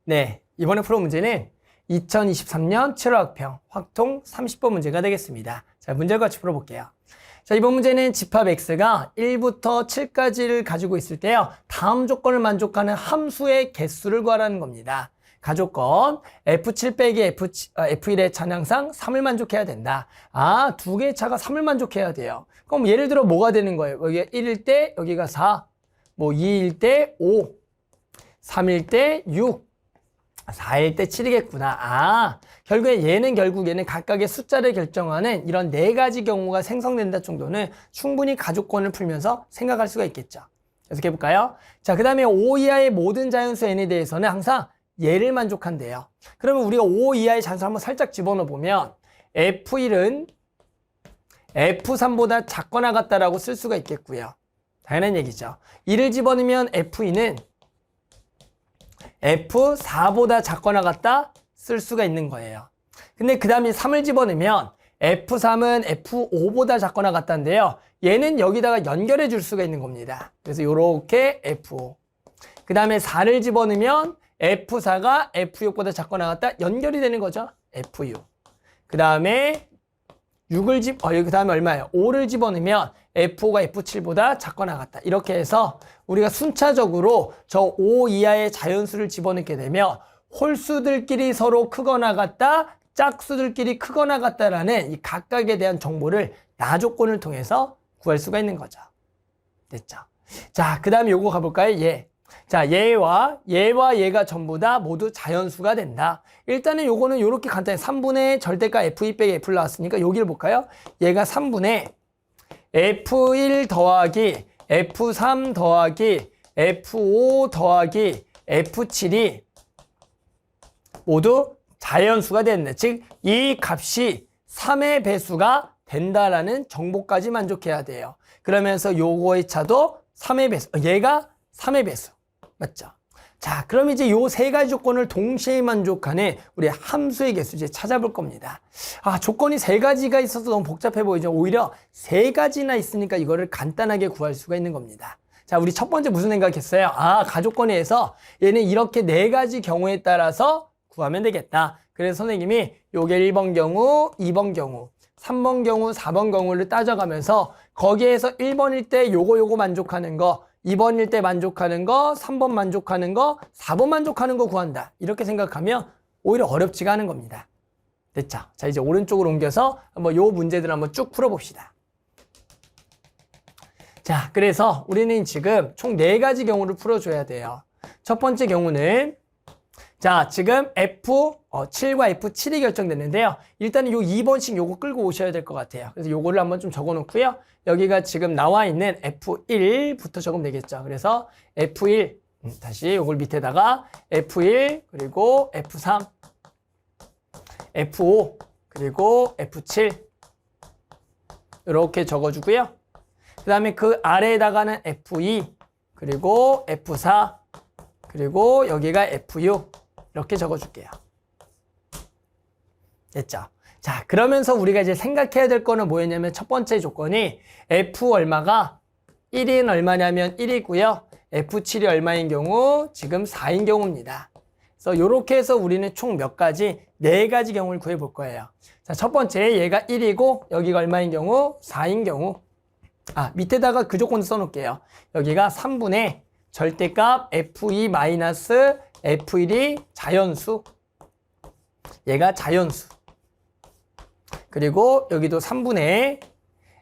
네, 이번에 풀어 문제는 2023년 7월 학평 확통 30번 문제가 되겠습니다. 자, 문제를 같이 풀어볼게요. 자, 이번 문제는 집합 x가 1부터 7까지를 가지고 있을 때요, 다음 조건을 만족하는 함수의 개수를 구하라는 겁니다. 가조건 f7 빼기 f1의 차량상 3을 만족해야 된다. 아, 두 개의 차가 3을 만족해야 돼요. 그럼 예를 들어 뭐가 되는 거예요? 여기가 1일 때 여기가 4, 뭐 2일 때 5, 3일 때 6, 4일 때 7이겠구나. 아, 결국에 얘는 각각의 숫자를 결정하는 이런 네 가지 경우가 생성된다 정도는 충분히 가조건을 풀면서 생각할 수가 있겠죠. 계속해 볼까요? 자, 그 다음에 5 이하의 모든 자연수 n에 대해서는 항상 얘를 만족한대요. 그러면 우리가 5 이하의 자연수 한번 살짝 집어넣어 보면 f1은 f3보다 작거나 같다라고 쓸 수가 있겠고요. 당연한 얘기죠. 1을 집어넣으면 f2는 f4보다 작거나 같다 쓸 수가 있는 거예요. 근데 그 다음에 3을 집어넣으면 f3은 f5보다 작거나 같다인데요. 얘는 여기다가 연결해 줄 수가 있는 겁니다. 그래서 요렇게 f5. 그 다음에 4를 집어넣으면 f4가 f6보다 작거나 같다 연결이 되는 거죠. f6. 그 다음에 6을 그 다음에 얼마예요? 5를 집어넣으면 f5가 f7보다 작거나 같다. 이렇게 해서 우리가 순차적으로 저 5 이하의 자연수를 집어넣게 되면 홀수들끼리 서로 크거나 같다, 짝수들끼리 크거나 같다라는 이 각각에 대한 정보를 나조건을 통해서 구할 수가 있는 거죠. 됐죠? 자, 그 다음에 요거 가볼까요? 얘. 자, 얘와 얘가 전부 다 모두 자연수가 된다. 일단은 요거는 요렇게 간단해. 3분의 절대가 f2 빼기 f를 나왔으니까 여기를 볼까요? 얘가 3분의 f1 더하기 f3 더하기 f5 더하기 f7이 모두 자연수가 된다. 즉, 이 값이 3의 배수가 된다라는 정보까지 만족해야 돼요. 그러면서 요거의 차도 3의 배수, 얘가 3의 배수. 맞죠? 자, 그럼 이제 요 세 가지 조건을 동시에 만족하는 우리 함수의 개수 이제 찾아볼 겁니다. 아, 조건이 세 가지가 있어서 너무 복잡해 보이죠? 오히려 세 가지나 있으니까 이거를 간단하게 구할 수가 있는 겁니다. 자, 우리 첫 번째 무슨 생각했어요? 아, 가조건에서 얘는 이렇게 네 가지 경우에 따라서 구하면 되겠다. 그래서 선생님이 요게 1번 경우, 2번 경우, 3번 경우, 4번 경우를 따져가면서 거기에서 1번일 때 요거 만족하는 거, 2번일 때 만족하는 거, 3번 만족하는 거, 4번 만족하는 거 구한다. 이렇게 생각하면 오히려 어렵지가 않은 겁니다. 됐죠? 자, 이제 오른쪽으로 옮겨서 한번 요 문제들 한번 쭉 풀어봅시다. 자, 그래서 우리는 지금 총 4가지 경우를 풀어줘야 돼요. 첫 번째 경우는 자, 지금 F7과 F7이 결정됐는데요. 일단은 요 2번씩 요거 끌고 오셔야 될 것 같아요. 그래서 요거를 한번 좀 적어 놓고요. 여기가 지금 나와 있는 F1부터 적으면 되겠죠. 그래서 F1, 다시 요걸 밑에다가 F1, 그리고 F3, F5, 그리고 F7 이렇게 적어주고요. 그 다음에 그 아래에다가는 F2, 그리고 F4, 그리고 여기가 F6 이렇게 적어줄게요. 됐죠? 자, 그러면서 우리가 이제 생각해야 될 거는 뭐였냐면 첫 번째 조건이 F 얼마가 1인 얼마냐면 1이고요. F7이 얼마인 경우 지금 4인 경우입니다. 그래서 이렇게 해서 우리는 총 몇 가지? 4가지 경우를 구해 볼 거예요. 자, 첫 번째 얘가 1이고 여기가 얼마인 경우? 4인 경우. 아, 밑에다가 그 조건도 써놓을게요. 여기가 3분의 절대값 F2 마이너스 F1이 자연수. 얘가 자연수. 그리고 여기도 3분의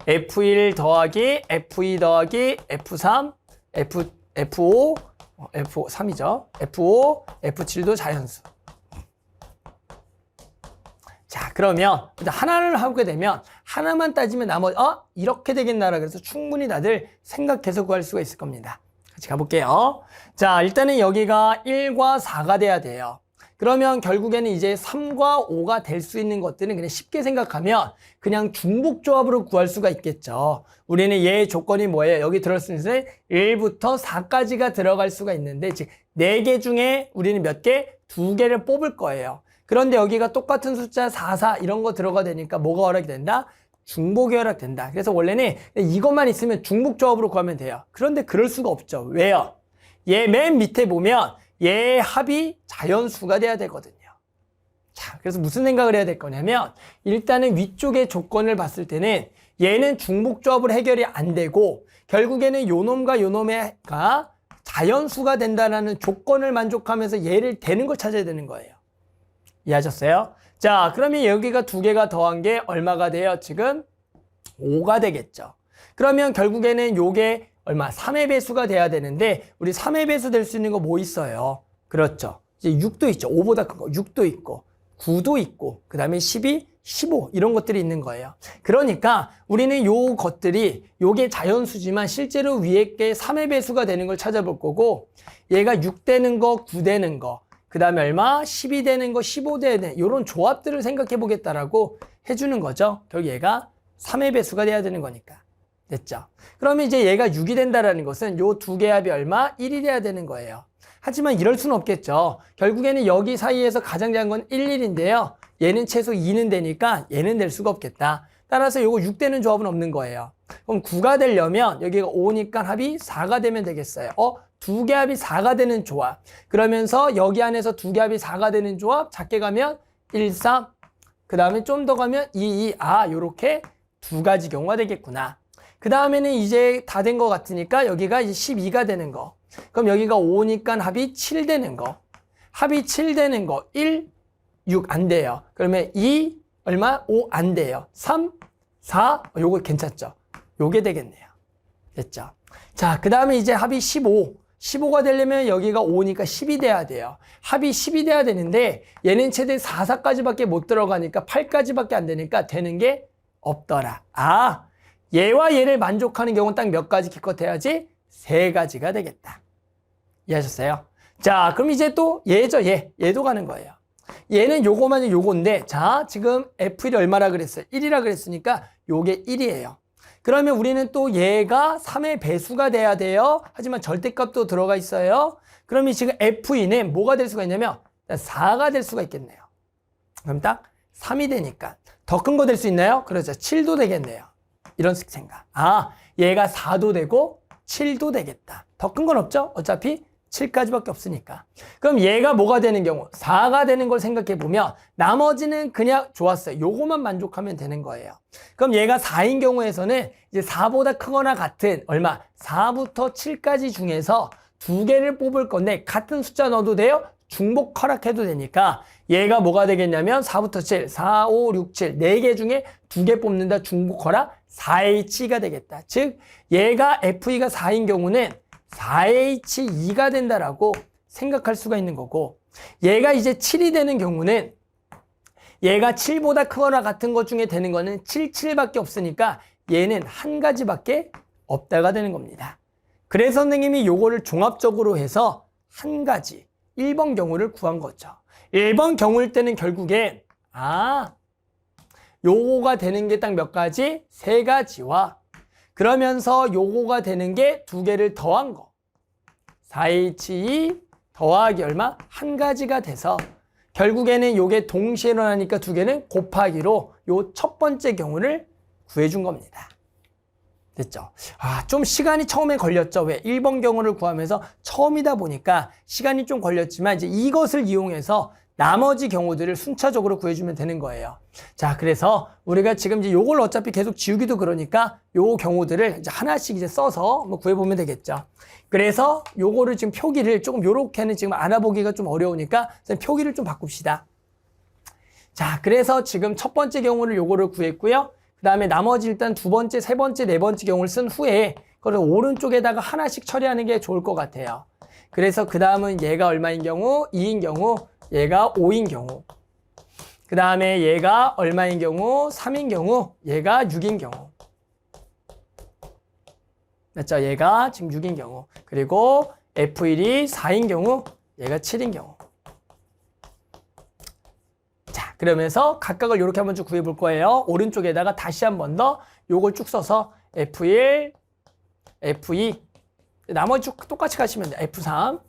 F1 더하기 F2 더하기 F3, F5, F3이죠. F5, F7도 자연수. 자, 그러면 하나를 하게 되면 하나만 따지면 나머지 이렇게 되겠나라 그래서 충분히 다들 생각해서 구할 수가 있을 겁니다. 같이 가볼게요. 자, 일단은 여기가 1과 4가 돼야 돼요. 그러면 결국에는 이제 3과 5가 될 수 있는 것들은 그냥 쉽게 생각하면 그냥 중복조합으로 구할 수가 있겠죠. 우리는 얘의 조건이 뭐예요? 여기 들었을 때 1부터 4까지가 들어갈 수가 있는데 즉 4개 중에 우리는 몇 개? 2개를 뽑을 거예요. 그런데 여기가 똑같은 숫자 4, 4 이런 거 들어가 되니까 뭐가 허락이 된다? 중복이 허락된다. 그래서 원래는 이것만 있으면 중복조합으로 구하면 돼요. 그런데 그럴 수가 없죠. 왜요? 얘 맨 밑에 보면 얘 합이 자연수가 돼야 되거든요. 자, 그래서 무슨 생각을 해야 될 거냐면 일단은 위쪽의 조건을 봤을 때는 얘는 중복조합으로 해결이 안 되고 결국에는 요 놈과 요 놈가 자연수가 된다는 조건을 만족하면서 얘를 대는 걸 찾아야 되는 거예요. 이해하셨어요? 자, 그러면 여기가 두 개가 더한 게 얼마가 돼요? 지금 5가 되겠죠. 그러면 결국에는 요게 얼마? 3의 배수가 돼야 되는데 우리 3의 배수 될 수 있는 거 뭐 있어요? 그렇죠. 이제 6도 있죠. 5보다 큰 거 6도 있고 9도 있고 그 다음에 12, 15 이런 것들이 있는 거예요. 그러니까 우리는 요 것들이 요게 자연수지만 실제로 위에 게 3의 배수가 되는 걸 찾아볼 거고 얘가 6 되는 거, 9 되는 거 그 다음에 얼마? 12 되는 거, 15 되는 이런 조합들을 생각해 보겠다라고 해주는 거죠. 결국 얘가 3의 배수가 돼야 되는 거니까. 됐죠? 그러면 이제 얘가 6이 된다라는 것은 요 두 개 합이 얼마? 1이 돼야 되는 거예요. 하지만 이럴 수는 없겠죠. 결국에는 여기 사이에서 가장 작은 건 1, 1인데요. 얘는 최소 2는 되니까 얘는 될 수가 없겠다. 따라서 요거 6 되는 조합은 없는 거예요. 그럼 9가 되려면 여기가 5니까 합이 4가 되면 되겠어요. 두 개 합이 4가 되는 조합. 그러면서 여기 안에서 두 개 합이 4가 되는 조합 작게 가면 1, 3. 그 다음에 좀 더 가면 2, 2. 요렇게 두 가지 경우가 되겠구나. 그 다음에는 이제 다 된 것 같으니까 여기가 이제 12가 되는 거. 그럼 여기가 5니까 합이 7 되는 거. 합이 7 되는 거. 1, 6 안 돼요. 그러면 2, 얼마? 5 안 돼요. 3, 4, 요거 괜찮죠? 요게 되겠네요. 됐죠? 자, 그 다음에 이제 합이 15. 15가 되려면 여기가 5니까 10이 돼야 돼요. 합이 10이 돼야 되는데 얘는 최대 4, 4까지밖에 못 들어가니까 8까지밖에 안 되니까 되는 게 없더라. 얘와 얘를 만족하는 경우는 딱 몇 가지 기껏해야지? 3가지가 되겠다. 이해하셨어요? 자, 그럼 이제 또 얘죠, 얘도 가는 거예요. 얘는 요거만 요건데, 자, 지금 F1이 얼마라 그랬어요? 1이라 그랬으니까 요게 1이에요. 그러면 우리는 또 얘가 3의 배수가 돼야 돼요. 하지만 절대값도 들어가 있어요. 그러면 지금 F2는 뭐가 될 수가 있냐면 4가 될 수가 있겠네요. 그럼 딱 3이 되니까 더 큰 거 될 수 있나요? 그렇죠. 7도 되겠네요. 이런 생각. 얘가 4도 되고 7도 되겠다. 더 큰 건 없죠? 어차피 7까지밖에 없으니까. 그럼 얘가 뭐가 되는 경우? 4가 되는 걸 생각해 보면 나머지는 그냥 좋았어요. 요거만 만족하면 되는 거예요. 그럼 얘가 4인 경우에서는 이제 4보다 크거나 같은 얼마? 4부터 7까지 중에서 두 개를 뽑을 건데 같은 숫자 넣어도 돼요? 중복 허락해도 되니까 얘가 뭐가 되겠냐면 4부터 7, 4, 5, 6, 7 4개 중에 2개 뽑는다 중복 허락 4H가 되겠다. 즉 얘가 F2가 4인 경우는 4H2가 된다라고 생각할 수가 있는 거고 얘가 이제 7이 되는 경우는 얘가 7보다 크거나 같은 것 중에 되는 거는 7, 7밖에 없으니까 얘는 한 가지밖에 없다가 되는 겁니다. 그래서 선생님이 요거를 종합적으로 해서 한 가지 1번 경우를 구한 거죠. 1번 경우일 때는 결국엔 요거가 되는 게 딱 몇 가지? 3가지와 그러면서 요거가 되는 게 2개를 더한 거 4H2 더하기 얼마? 한 가지가 돼서 결국에는 요게 동시에 일어나니까 2개는 곱하기로 요 첫 번째 경우를 구해준 겁니다. 됐죠? 좀 시간이 처음에 걸렸죠. 왜? 1번 경우를 구하면서 처음이다 보니까 시간이 좀 걸렸지만 이제 이것을 이용해서 나머지 경우들을 순차적으로 구해주면 되는 거예요. 자, 그래서 우리가 지금 이제 요걸 어차피 계속 지우기도 그러니까 요 경우들을 이제 하나씩 이제 써서 한번 구해보면 되겠죠. 그래서 요거를 지금 표기를 조금 요렇게는 지금 알아보기가 좀 어려우니까 표기를 좀 바꿉시다. 자, 그래서 지금 첫 번째 경우를 요거를 구했고요. 그 다음에 나머지 일단 두 번째, 세 번째, 네 번째 경우를 쓴 후에 그걸 오른쪽에다가 하나씩 처리하는 게 좋을 것 같아요. 그래서 그 다음은 얘가 얼마인 경우? 2인 경우, 얘가 5인 경우. 그 다음에 얘가 얼마인 경우? 3인 경우, 얘가 6인 경우. 맞죠? 얘가 지금 6인 경우. 그리고 F1이 4인 경우, 얘가 7인 경우. 자, 그러면서 각각을 이렇게 한번 쭉 구해볼 거예요. 오른쪽에다가 다시 한 번 더 요걸 쭉 써서 F1, F2, 나머지 쭉 똑같이 가시면 돼요. F3,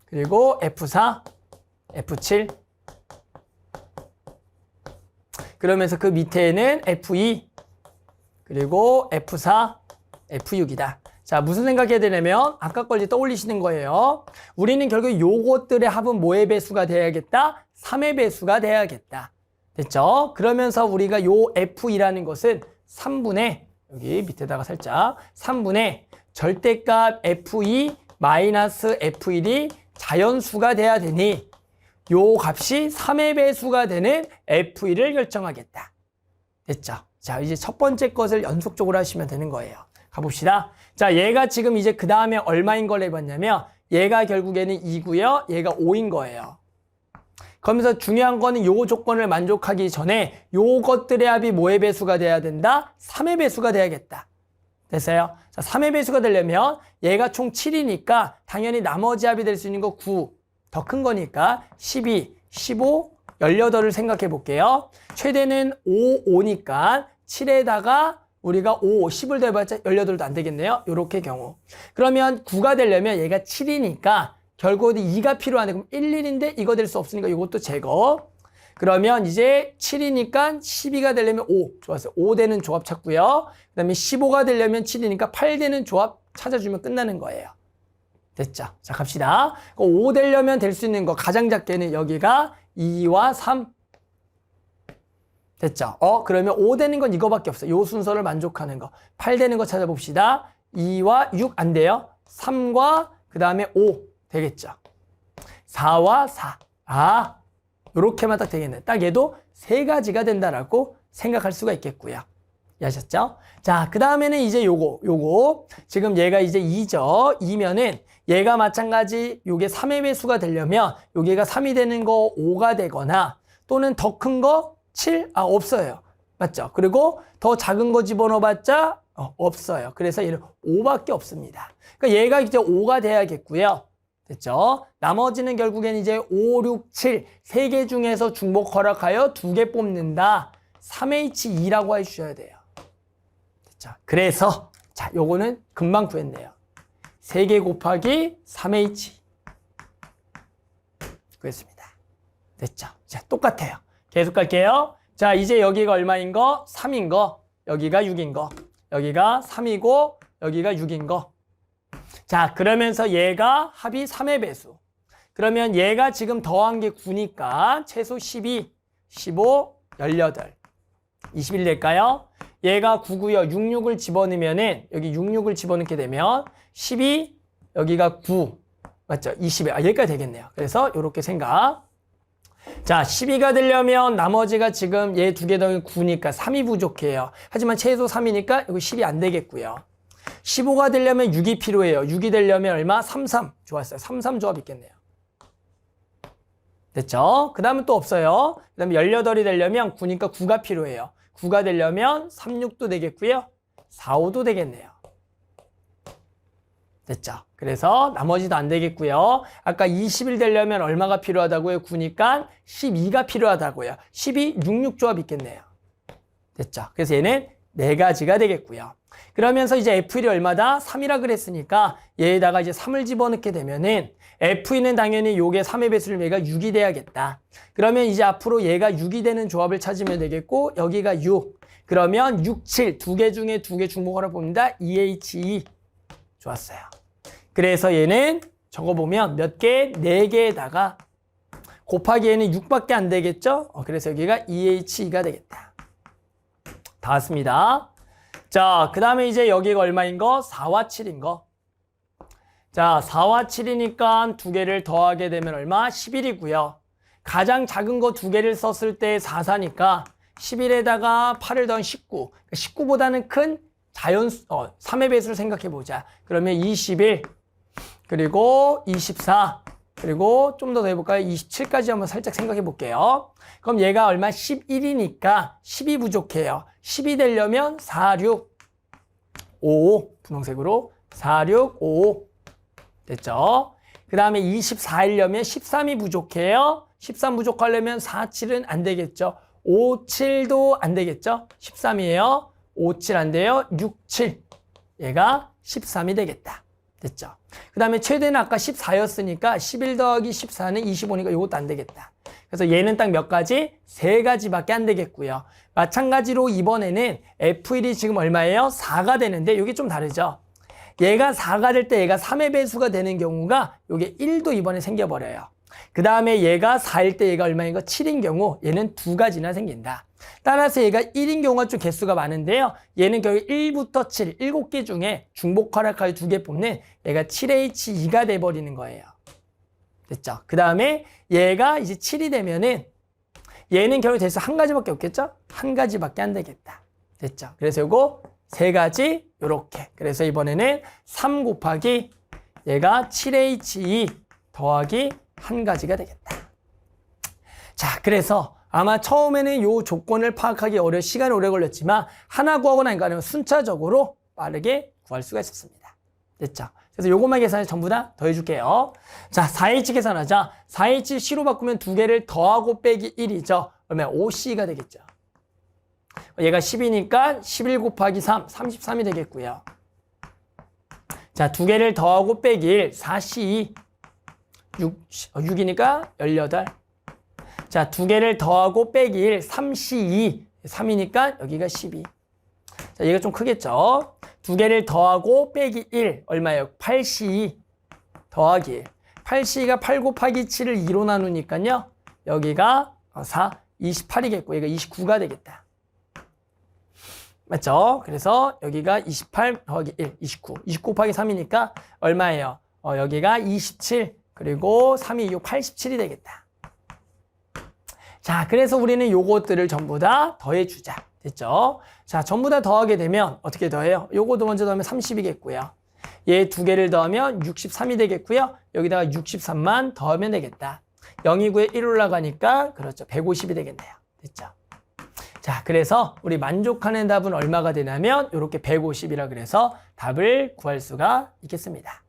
그리고 F4, F7. 그러면서 그 밑에는 F2, 그리고 F4, F6이다. 자, 무슨 생각해야 되냐면 아까 걸 이제 떠올리시는 거예요. 우리는 결국 요것들의 합은 뭐의 배수가 돼야겠다? 3의 배수가 돼야겠다. 됐죠? 그러면서 우리가 요 F이라는 것은 3분의 여기 밑에다가 살짝 3분의 절대값 F2 마이너스 F1이 자연수가 돼야 되니 요 값이 3의 배수가 되는 F1을 결정하겠다. 됐죠? 자, 이제 첫 번째 것을 연속적으로 하시면 되는 거예요. 가봅시다. 자, 얘가 지금 이제 그 다음에 얼마인 걸 해봤냐면 얘가 결국에는 2고요. 얘가 5인 거예요. 그러면서 중요한 거는 요 조건을 만족하기 전에 요것들의 합이 뭐의 배수가 돼야 된다? 3의 배수가 돼야겠다. 됐어요? 자, 3의 배수가 되려면 얘가 총 7이니까 당연히 나머지 합이 될 수 있는 거 9. 더 큰 거니까 12, 15, 18을 생각해 볼게요. 최대는 5, 5니까 7에다가 우리가 5, 10을 더해봤자 18도 안 되겠네요. 요렇게 경우. 그러면 9가 되려면 얘가 7이니까 결국 2가 필요하네. 그럼 1, 1인데 이거 될 수 없으니까 이것도 제거. 그러면 이제 7이니까 12가 되려면 5. 좋았어요. 5 되는 조합 찾고요. 그 다음에 15가 되려면 7이니까 8 되는 조합 찾아주면 끝나는 거예요. 됐죠? 자, 갑시다. 5 되려면 될 수 있는 거 가장 작게는 여기가 2와 3. 됐죠? 그러면 5 되는 건 이거밖에 없어요. 요 순서를 만족하는 거. 8 되는 거 찾아봅시다. 2와 6 안 돼요. 3과 그 다음에 5 되겠죠? 4와 4. 요렇게만 딱 되겠네. 딱 얘도 세 가지가 된다라고 생각할 수가 있겠고요. 이해하셨죠? 자, 그 다음에는 이제 요거. 지금 얘가 이제 2죠? 2면은 얘가 마찬가지 요게 3의 배수가 되려면 요게가 3이 되는 거 5가 되거나 또는 더 큰 거 7? 없어요. 맞죠? 그리고 더 작은 거 집어넣어봤자 없어요. 그래서 얘는 5밖에 없습니다. 그러니까 얘가 이제 5가 돼야겠고요. 됐죠? 나머지는 결국엔 이제 5, 6, 7 세 개 중에서 중복 허락하여 2개 뽑는다. 3H2라고 해주셔야 돼요. 됐죠? 그래서 자, 요거는 금방 구했네요. 3개 곱하기 3H 구했습니다. 됐죠? 자, 똑같아요. 계속 갈게요. 자, 이제 여기가 얼마인 거? 3인 거. 여기가 6인 거. 여기가 3이고 여기가 6인 거. 자, 그러면서 얘가 합이 3의 배수. 그러면 얘가 지금 더한 게 9니까 최소 12, 15, 18, 21 될까요? 얘가 9고요. 66을 집어넣으면은 여기 66을 집어넣게 되면 12, 여기가 9. 맞죠? 20에. 여기까지 되겠네요. 그래서 이렇게 생각. 자, 12가 되려면 나머지가 지금 얘 두 개 더하기 9니까 3이 부족해요. 하지만 최소 3이니까 여기 10이 안 되겠고요. 15가 되려면 6이 필요해요. 6이 되려면 얼마? 33. 좋았어요. 33 조합 있겠네요. 됐죠? 그 다음은 또 없어요. 그 다음에 18이 되려면 9니까 9가 필요해요. 9가 되려면 36도 되겠고요. 45도 되겠네요. 됐죠? 그래서 나머지도 안 되겠고요. 아까 20일 되려면 얼마가 필요하다고요? 9니까 12가 필요하다고요. 12, 66 조합 있겠네요. 됐죠? 그래서 얘는 4가지가 되겠고요. 그러면서 이제 F1이 얼마다? 3이라 그랬으니까 얘에다가 이제 3을 집어넣게 되면은 F2는 당연히 요게 3의 배수를 얘가 6이 돼야겠다. 그러면 이제 앞으로 얘가 6이 되는 조합을 찾으면 되겠고 여기가 6. 그러면 6, 7 두 개 중에 2개 중복하라 봅니다. 2H2. 좋았어요. 그래서 얘는 적어보면 몇 개? 4개에다가 곱하기 얘는 6밖에 안 되겠죠? 그래서 여기가 2H2가 되겠다. 다 왔습니다. 자, 그 다음에 이제 여기가 얼마인 거? 4와 7인 거. 자, 4와 7이니까 두 개를 더하게 되면 얼마? 11이고요. 가장 작은 거 두 개를 썼을 때 4, 4니까 11에다가 8을 더한 19. 19보다는 큰 3의 배수를 생각해 보자. 그러면 21, 그리고 24, 그리고 좀 더 해볼까요? 27까지 한번 살짝 생각해 볼게요. 그럼 얘가 얼마? 11이니까 10이 부족해요. 10이 되려면 4, 6, 5, 분홍색으로 4, 6, 5 됐죠? 그 다음에 24이려면 13이 부족해요. 13 부족하려면 4, 7은 안 되겠죠? 5, 7도 안 되겠죠? 13이에요. 5, 7 안 돼요. 6, 7 얘가 13이 되겠다. 됐죠? 그 다음에 최대는 아까 14였으니까 11 더하기 14는 25니까 이것도 안 되겠다. 그래서 얘는 딱 몇 가지? 3가지밖에 안 되겠고요. 마찬가지로 이번에는 F1이 지금 얼마예요? 4가 되는데 이게 좀 다르죠? 얘가 4가 될 때 얘가 3의 배수가 되는 경우가 요게 1도 이번에 생겨버려요. 그 다음에 얘가 4일 때 얘가 얼마인 거? 7인 경우 얘는 2가지나 생긴다. 따라서 얘가 1인 경우가 좀 개수가 많은데요. 얘는 결국 1부터 7, 7개 중에 중복 활약하여 2개 뽑는 얘가 7H2가 돼버리는 거예요. 됐죠? 그 다음에 얘가 이제 7이 되면은 얘는 결국 대수 한 가지밖에 없겠죠? 한 가지밖에 안 되겠다. 됐죠? 그래서 요거 세 가지 요렇게. 그래서 이번에는 3 곱하기 얘가 7H2 더하기 한 가지가 되겠다. 자, 그래서 아마 처음에는 요 조건을 파악하기 시간이 오래 걸렸지만 하나 구하거나 아니면 순차적으로 빠르게 구할 수가 있었습니다. 됐죠? 그래서 요것만 계산해 전부 다 더해줄게요. 자, 4H 계산하자. 4H C로 바꾸면 두 개를 더하고 빼기 1이죠. 그러면 5C가 되겠죠. 얘가 10이니까 11 곱하기 3, 33이 되겠고요. 자, 두 개를 더하고 빼기 1, 4C2, 6이니까 18. 자, 두 개를 더하고 빼기 1, 3C2, 3이니까 여기가 12. 자, 얘가 좀 크겠죠? 두 개를 더하고 빼기 1, 얼마예요? 8C2 더하기 1. 8C가 8 곱하기 7을 2로 나누니까요. 여기가 4, 28이겠고, 얘가 29가 되겠다. 맞죠? 그래서 여기가 28 더하기 1, 29. 29 곱하기 3이니까 얼마예요? 여기가 27, 그리고 3이 6, 87이 되겠다. 자, 그래서 우리는 요것들을 전부 다 더해주자. 됐죠? 자, 전부 다 더하게 되면 어떻게 더해요? 요거도 먼저 더하면 30이겠고요. 얘 두 개를 더하면 63이 되겠고요. 여기다가 63만 더하면 되겠다. 0이고에 1 올라가니까 그렇죠. 150이 되겠네요. 됐죠? 자, 그래서 우리 만족하는 답은 얼마가 되냐면 이렇게 150이라 그래서 답을 구할 수가 있겠습니다.